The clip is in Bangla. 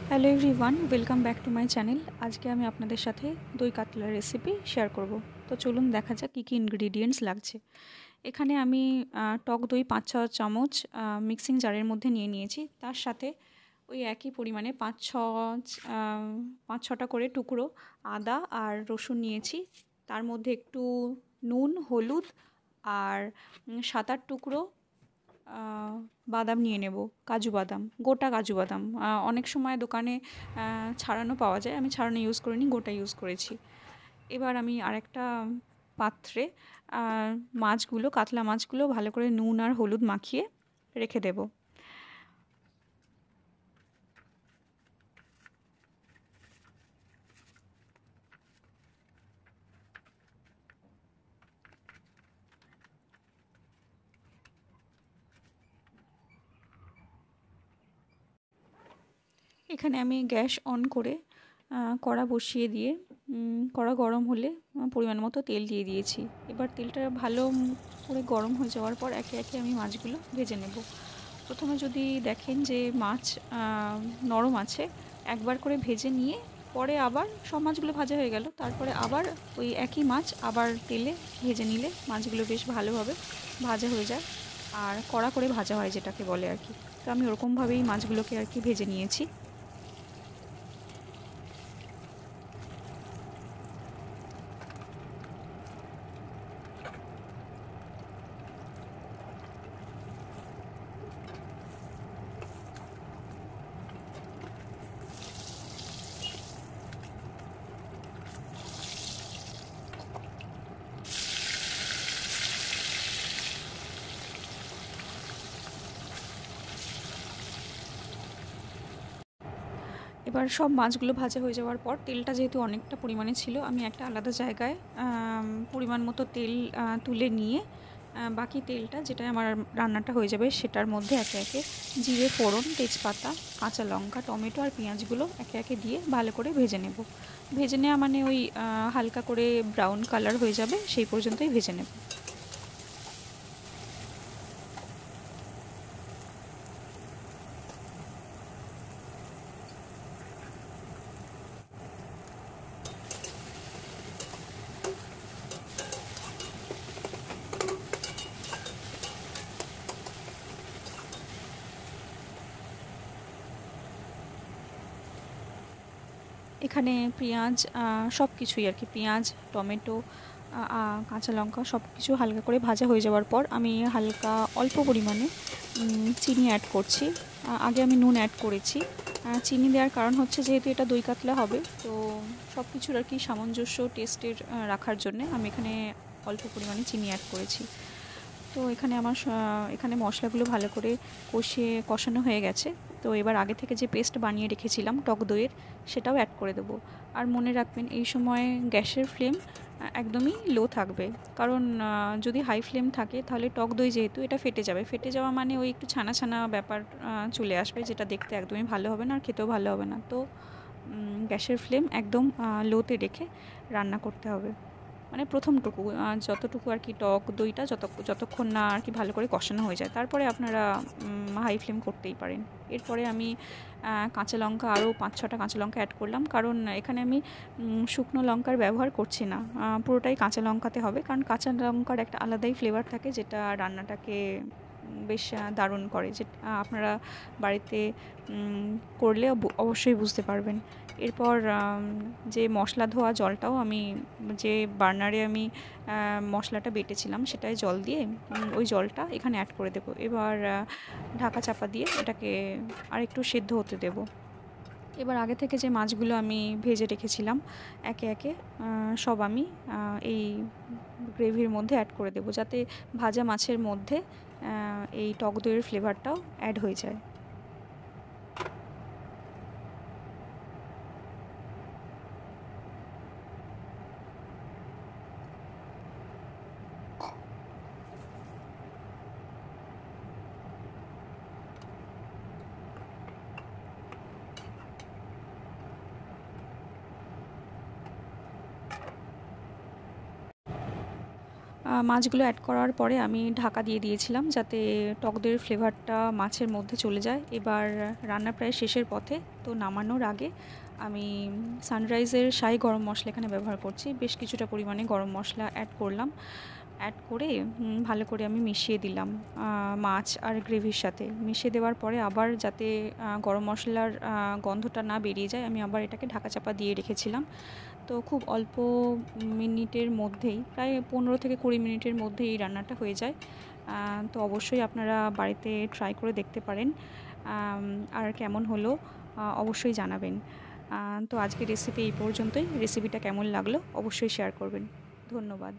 Hello everyone, welcome back to my channel. আজকে আমি আপনাদের সাথে দই কাতলার রেসিপি শেয়ার করব। তো চলুন দেখা যাক কী কী ইনগ্রিডিয়েন্টস লাগছে। এখানে আমি টক দই ৫-৬ চামচ মিক্সিং জারের মধ্যে নিয়ে নিয়েছি। তার সাথে ওই একই পরিমাণে ৫-৬টা করে টুকরো আদা আর রসুন নিয়েছি। তার মধ্যে একটু নুন, হলুদ আর ৭-৮ টুকরো বাদাম নিয়ে নেব, কাজু বাদাম, গোটা কাজু বাদাম। অনেক সময় দোকানে ছাড়ানো পাওয়া যায়, আমি ছাড়ানো ইউজ করিনি, গোটা ইউজ করেছি। এবার আমি আরেকটা পাত্রে মাছগুলো, কাতলা মাছগুলো ভালো করে নুন আর হলুদ মাখিয়ে রেখে দেব। এখানে আমি গ্যাস অন করে কড়া বসিয়ে দিয়ে কড়া গরম হলে পরিমাণ মতো তেল দিয়ে দিয়েছি। এবার তেলটা ভালো করে গরম হয়ে যাওয়ার পর একে একে আমি মাছগুলো ভেজে নেব। প্রথমে যদি দেখেন যে মাছ নরম আছে, একবার করে ভেজে নিয়ে পরে আবার সব মাছগুলো ভাজা হয়ে গেল, তারপরে আবার ওই একই মাছ আবার তেলে ভেজে নিলে মাছগুলো বেশ ভালোভাবে ভাজা হয়ে যায় আর কড়া করে ভাজা হয় যেটাকে বলে আর কি। তো আমি ওরকমভাবেই মাছগুলোকে আর কি ভেজে নিয়েছি। এবার সব মাছগুলো ভাজা হয়ে যাওয়ার পর তেলটা যেহেতু অনেকটা পরিমাণে ছিল, আমি একটা আলাদা জায়গায় পরিমাণ মতো তেল তুলে নিয়ে বাকি তেলটা যেটায় আমার রান্নাটা হয়ে যাবে সেটার মধ্যে একে একে জিরে ফোড়ন, তেজপাতা, কাঁচা লঙ্কা, টমেটো আর পেঁয়াজগুলো একে একে দিয়ে ভালো করে ভেজে নেব। ভেজে নেওয়া মানে ওই হালকা করে ব্রাউন কালার হয়ে যাবে সেই পর্যন্তই ভেজে নেব। এখানে পেঁয়াজ সব কিছুই আর কি, পেঁয়াজ, টমেটো, কাঁচা লঙ্কা সব কিছু হালকা করে ভাজা হয়ে যাওয়ার পর আমি হালকা অল্প পরিমাণে চিনি অ্যাড করছি। আগে আমি নুন অ্যাড করেছি। চিনি দেওয়ার কারণ হচ্ছে যেহেতু এটা দই কাতলা হবে, তো সব কিছুর আর কি সামঞ্জস্য টেস্টের রাখার জন্যে আমি এখানে অল্প পরিমাণে চিনি অ্যাড করেছি। তো এখানে আমার এখানে মশলাগুলো ভালো করে কষানো হয়ে গেছে। তো এবার আগে থেকে যে পেস্ট বানিয়ে রেখেছিলাম টক দইয়ের, সেটাও অ্যাড করে দেবো। আর মনে রাখবেন এই সময় গ্যাসের ফ্লেম একদমই লো থাকবে, কারণ যদি হাই ফ্লেম থাকে তাহলে টক দই যেহেতু এটা ফেটে যাবে, ফেটে যাওয়া মানে ওই একটু ছানা ছানা ব্যাপার চলে আসবে, যেটা দেখতে একদমই ভালো হবে না আর খেতেও ভালো হবে না। তো গ্যাসের ফ্লেম একদম লোতে রেখে রান্না করতে হবে। মানে প্রথমটুকু যতটুকু আর কি টক দইটা যতক্ষণ না আর কি ভালো করে কষানো হয়ে যায়, তারপরে আপনারা হাই ফ্লেম করতেই পারেন। এরপরে আমি কাঁচা লঙ্কা আরও ৫-৬টা কাঁচা লঙ্কা অ্যাড করলাম, কারণ এখানে আমি শুকনো লঙ্কার ব্যবহার করছি না, পুরোটাই কাঁচা লঙ্কাতে হবে, কারণ কাঁচা লঙ্কার একটা আলাদাই ফ্লেভার থাকে যেটা রান্নাটাকে বেশ দারুণ করে, যে আপনারা বাড়িতে করলে অবশ্যই বুঝতে পারবেন। এরপর যে মশলা ধোয়া জলটাও আমি, যে বার্নারে আমি মশলাটা বেটেছিলাম সেটায় জল দিয়ে ওই জলটা এখানে অ্যাড করে দেবো। এবার ঢাকা চাপা দিয়ে এটাকে আরেকটু সেদ্ধ হতে দেবো। এবার আগে থেকে যে মাছগুলো আমি ভেজে রেখেছিলাম একে একে সব আমি এই গ্রেভির মধ্যে অ্যাড করে দেবো, যাতে ভাজা মাছের মধ্যে এই টক দইয়ের ফ্লেভারটাও অ্যাড হয়ে যায়। মাছগুলো অ্যাড করার পরে আমি ঢাকা দিয়ে দিয়েছিলাম যাতে টক দইয়ের ফ্লেভারটা মাছের মধ্যে চলে যায়। এবার রান্না প্রায় শেষের পথে, তো নামানোর আগে আমি সানরাইজের শাহি গরম মশলা এখানে ব্যবহার করছি। বেশ কিছুটা পরিমাণে গরম মশলা অ্যাড করলাম। অ্যাড করে ভালো করে আমি মিশিয়ে দিলাম মাছ আর গ্রেভির সাথে। মিশিয়ে দেওয়ার পরে আবার যাতে গরম মশলার গন্ধটা না বেরিয়ে যায়, আমি আবার এটাকে ঢাকা চাপা দিয়ে রেখেছিলাম। তো খুব অল্প মিনিটের মধ্যেই, প্রায় 15 থেকে 20 মিনিটের মধ্যেই এই রান্নাটা হয়ে যায়। তো অবশ্যই আপনারা বাড়িতে ট্রাই করে দেখতে পারেন। আর কেমন হলো অবশ্যই জানাবেন। তো আজকের রেসিপি এই পর্যন্তই। রেসিপিটা কেমন লাগলো অবশ্যই শেয়ার করবেন। ধন্যবাদ।